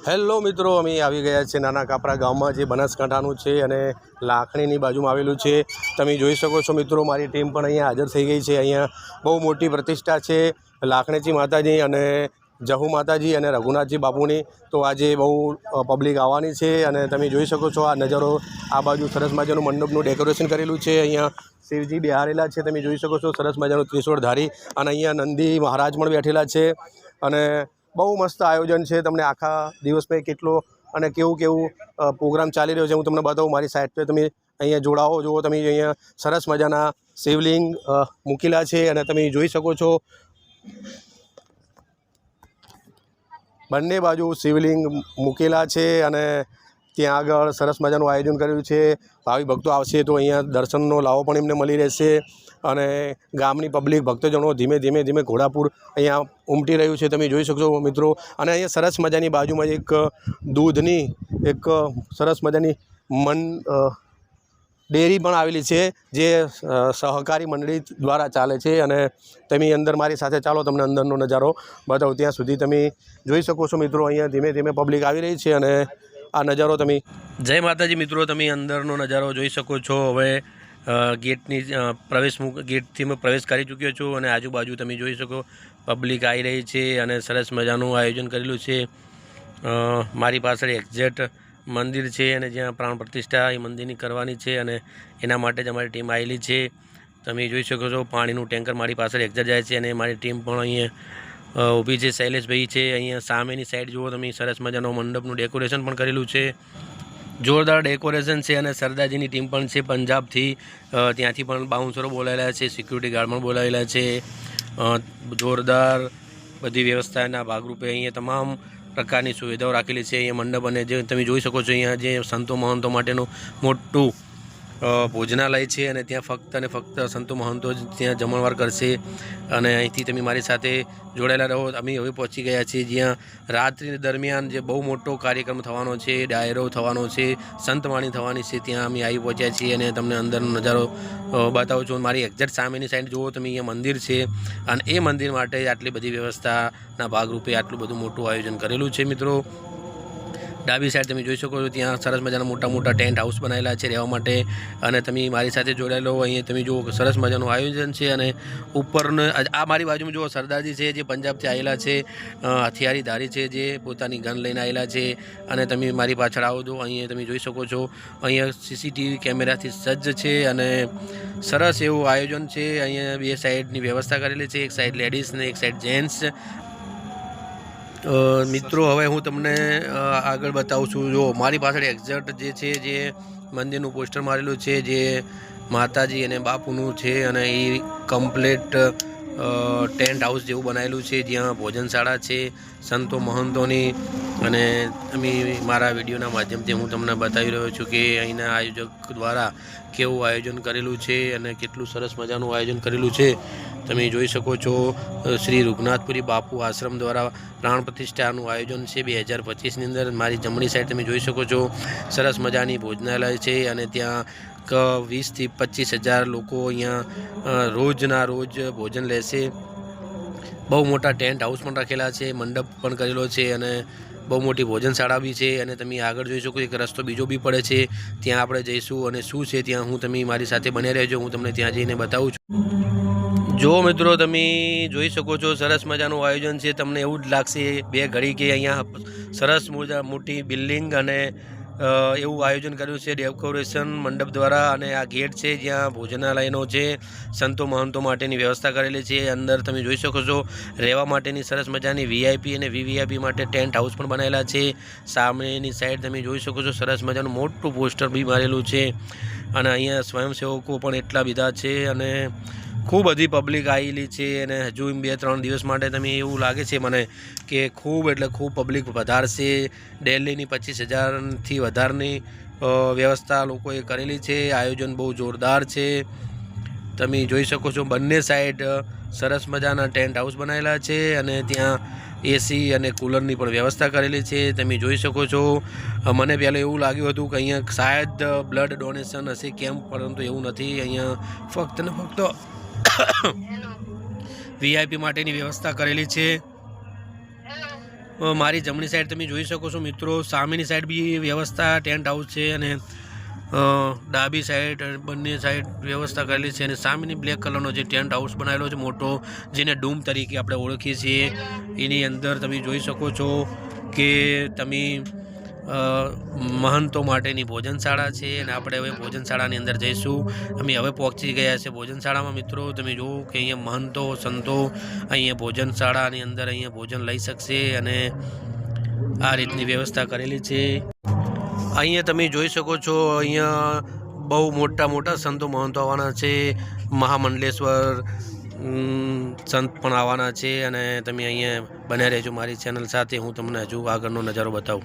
Hello મિત્રો, અમે આવી ગયા છે નાના કાપરા ગામમાં, જે બનાસકાંઠાનું છે અને લાખણીની બાજુમાં આવેલું છે। તમે જોઈ શકો છો મિત્રો, મારી ટીમ પણ અહીંયા હાજર થઈ ગઈ છે। અહીંયા બહુ મોટી પ્રતિષ્ઠા છે લાખણીજી માતાજી અને જહુ માતાજી અને રઘુનાથજી બાપુની। તો આજે બહુ પબ્લિક આવવાની છે અને તમે જોઈ શકો છો આ નજારો। આ બાજુ સરસ મજાનું મંડપનું ડેકોરેશન કરેલું છે। અહીંયા શિવજી બિહારેલા છે, તમે જોઈ શકો છો, સરસ મજાનું ત્રિશૂળધારી। અને અહીંયા નંદી મહારાજ પણ બેઠેલા છે અને બહુ મસ્ત આયોજન છે। તમને આખા દિવસમાં કેટલો અને કેવું પ્રોગ્રામ ચાલી રહ્યો છે હું તમને બતાવું। મારી સાઈડ પર તમે અહીંયા જોડાઓ, જુઓ તમે, અહીંયા સરસ મજાના શિવલિંગ મૂકેલા છે અને તમે જોઈ શકો છો બંને બાજુ શિવલિંગ મૂકેલા છે અને ત્યાં આગળ સરસ મજાનું આયોજન કર્યું છે। ભાવિ ભક્તો આવશે તો અહીંયા દર્શનનો લાવો પણ એમને મળી રહેશે અને ગામની પબ્લિક ભક્તજનો ધીમે ધીમે ઘોડાપુર અહીંયા ઉમટી રહ્યું છે, તમે જોઈ શકશો મિત્રો। અને અહીંયા સરસ મજાની બાજુમાં એક દૂધની એક સરસ મજાની ડેરી પણ આવેલી છે, જે સહકારી મંડળી દ્વારા ચાલે છે। અને તમે અંદર મારી સાથે ચાલો, તમને અંદરનો નજારો બતાવો। ત્યાં સુધી તમે જોઈ શકો છો મિત્રો, અહીંયા ધીમે ધીમે પબ્લિક આવી રહી છે અને આ નજારો તમે જય માતાજી મિત્રો, તમે અંદરનો નજારો જોઈ શકો છો। હવે ગેટની ગેટથી મેં પ્રવેશ કરી ચૂક્યો છું અને આજુબાજુ તમે જોઈ શકો પબ્લિક આવી રહી છે અને સરસ મજાનું આયોજન કરેલું છે। મારી પાછળ એક્ઝેક્ટ મંદિર છે અને જ્યાં પ્રાણ પ્રતિષ્ઠા એ મંદિરની કરવાની છે અને એના માટે જ અમારી ટીમ આવેલી છે। તમે જોઈ શકો છો પાણીનું ટેન્કર મારી પાછળ એક્ઝેક્ટ જાય છે અને મારી ટીમ પણ અહીંયા ઊભી છે। શૈલેષભાઈ છે અહીંયા સામેની સાઈડ જુઓ તમે, સરસ મજાનું મંડપનું ડેકોરેશન પણ કરેલું છે, જોરદાર ડેકોરેશન છે। અને સરદારજીની ટીમ પણ છે પંજાબથી, ત્યાંથી પણ બાઉન્સરો બોલાયેલા છે, સિક્યુરિટી ગાર્ડ પણ બોલાવેલા છે। જોરદાર બધી વ્યવસ્થાના ભાગરૂપે અહીંયા તમામ પ્રકારની સુવિધાઓ રાખેલી છે। અહીંયા મંડપ અને જે તમે જોઈ શકો છો અહીંયા જે સંતો મહંતો માટેનું મોટું ભોજનાલય છે અને ત્યાં ફક્ત અને ફક્ત સંતો મહંતો જ ત્યાં જમણવાર કરશે। અને અહીંથી તમે મારી સાથે જોડાયેલા રહો। અમે હવે પહોંચી ગયા છીએ જ્યાં રાત્રિ દરમિયાન જે બહુ મોટો કાર્યક્રમ થવાનો છે, ડાયરો થવાનો છે, સંતવાણી થવાની છે, ત્યાં અમે આવી પહોંચ્યા છીએ અને તમને અંદરનો નજારો બતાવું છું। મારી એક્ઝેક્ટ સામેની સાઈડ જુઓ તમે, અહીંયા મંદિર છે અને એ મંદિર માટે આટલી બધી વ્યવસ્થાના ભાગરૂપે આટલું બધું મોટું આયોજન કરેલું છે મિત્રો। ડાબી સાઈડ તમે જોઈ શકો છો ત્યાં સરસ મજાના મોટા ટેન્ટ હાઉસ બનાવેલા છે રહેવા માટે અને તમે મારી સાથે જોડાયેલો અહીંયા તમે જુઓ સરસ મજાનું આયોજન છે। અને ઉપરને આ મારી બાજુમાં જુઓ સરદારજી છે, જે પંજાબથી આવેલા છે, હથિયારીધારી છે, જે પોતાની ગન લઈને આવેલા છે। અને તમે મારી પાછળ આવો તો અહીંયા તમે જોઈ શકો છો અહીંયા સીસીટીવી કેમેરાથી સજ્જ છે અને સરસ એવું આયોજન છે। અહીંયા બે સાઈડની વ્યવસ્થા કરેલી છે, એક સાઈડ લેડીઝ ને એક સાઈડ જેન્ટ્સ। મિત્રો હવે હું તમને આગળ બતાવું છું। જો મારી પાછળ એક્ઝેક્ટ જે છે, જે મંદિરનું પોસ્ટર મારેલું છે, જે માતાજી અને બાપુનું છે અને એ કમ્પ્લીટ ટેન્ટ હાઉસ જેવું બનાવેલું છે, જ્યાં ભોજનશાળા છે સંતો મહંતોની। અને અમે મારા વિડીયોના માધ્યમથી હું તમને બતાવી રહ્યો છું કે અહીંના આયોજક દ્વારા કેવું આયોજન કરેલું છે અને કેટલું સરસ મજાનું આયોજન કરેલું છે। તમે જોઈ શકો છો શ્રી રઘુનાથપુરી બાપુ આશ્રમ દ્વારા પ્રાણ પ્રતિષ્ઠાનું આયોજન છે 2025ની અંદર। મારી જમણી સાઈડ તમે જોઈ શકો છો સરસ મજાની ભોજનાલય છે અને ત્યાં 20 થી 25 હજાર લોકો અહીંયા રોજના રોજ ભોજન લેશે। બહુ મોટા ટેન્ટ હાઉસ પણ રાખેલા છે, મંડપ પણ કરેલો છે અને બહુ મોટી ભોજનશાળા બી છે। અને તમે આગળ જોઈ શકો એક રસ્તો બીજો બી પડે છે, ત્યાં આપણે જઈશું અને શું છે ત્યાં હું તમે મારી સાથે બન્યા રહેજો, હું તમને ત્યાં જઈને બતાવું છું। જો મિત્રો તમે જોઈ શકો છો સરસ મજાનું આયોજન છે, તમને એવું જ લાગશે બે ઘડી કે અહીંયા સરસ મોટી બિલ્ડિંગ અને એવું આયોજન કર્યું છે ડેકોરેશન મંડપ દ્વારા। અને આ ગેટ છે જ્યાં ભોજનાલયનો છે, સંતો મહંતો માટેની વ્યવસ્થા કરેલી છે। અંદર તમે જોઈ શકો છો રહેવા માટેની સરસ મજાની વીઆઈપી અને વીવીઆઈપી માટે ટેન્ટ હાઉસ પણ બનાવેલા છે। સામેની સાઈડ તમે જોઈ શકો છો સરસ મજાનું મોટું પોસ્ટર બી મારેલું છે અને અહીંયા સ્વયંસેવકો પણ એટલા બધા છે અને ખૂબ બધી પબ્લિક આવેલી છે। અને હજુ 2-3 દિવસ માટે તમે એવું લાગે છે મને કે ખૂબ એટલે ખૂબ પબ્લિક વધારશે। દિલ્હીની 25,000થી વધારની વ્યવસ્થા લોકોએ કરેલી છે, આયોજન બહુ જોરદાર છે। તમે જોઈ શકો છો બંને સાઈડ સરસ મજાના ટેન્ટ હાઉસ બનાવેલા છે અને ત્યાં એસી અને કુલરની પણ વ્યવસ્થા કરેલી છે। તમે જોઈ શકો છો મને પહેલાં એવું લાગ્યું હતું કે અહીંયા શાયદ બ્લડ ડોનેશન હશે કેમ્પ, પરંતુ એવું નથી। અહીંયા ફક્ત ને ફક્ત વીઆઈપી માટેની વ્યવસ્થા કરેલી છે। મારી જમણી સાઈડ તમે જોઈ શકો છો મિત્રો, સામેની સાઈડ બી વ્યવસ્થા ટેન્ટ હાઉસ છે અને ડાબી સાઈડ બંને સાઈડ વ્યવસ્થા કરેલી છે. અને સામેની બ્લેક કલરનો જે ટેન્ટ હાઉસ બનાવેલો છે મોટો, જેને ડૂમ તરીકે આપણે ઓળખીએ છીએ, એની અંદર તમે જોઈ શકો છો કે તમે મહંતો માટેની ભોજનશાળા છે. અને આપણે હવે ભોજનશાળાની અંદર જઈશું. અમે હવે પહોંચી ગયા છે ભોજનશાળામાં મિત્રો. તમે જુઓ કે અહીંયા મહંતો સંતો અહીંયા ભોજનશાળાની અંદર અહીંયા ભોજન લઈ શકશે અને આ રીતની વ્યવસ્થા કરેલી છે. અહીંયા તમે જોઈ શકો છો, અહીંયા બહુ મોટા મોટા સંતો મહંતો આવવાના છે. મહામંડલેશ્વર સંત પણ આવવાના છે. અને તમે અહીંયા બન્યા રહેજો મારી ચેનલ સાથે. હું તમને હજુ આગળનો નજારો બતાવું.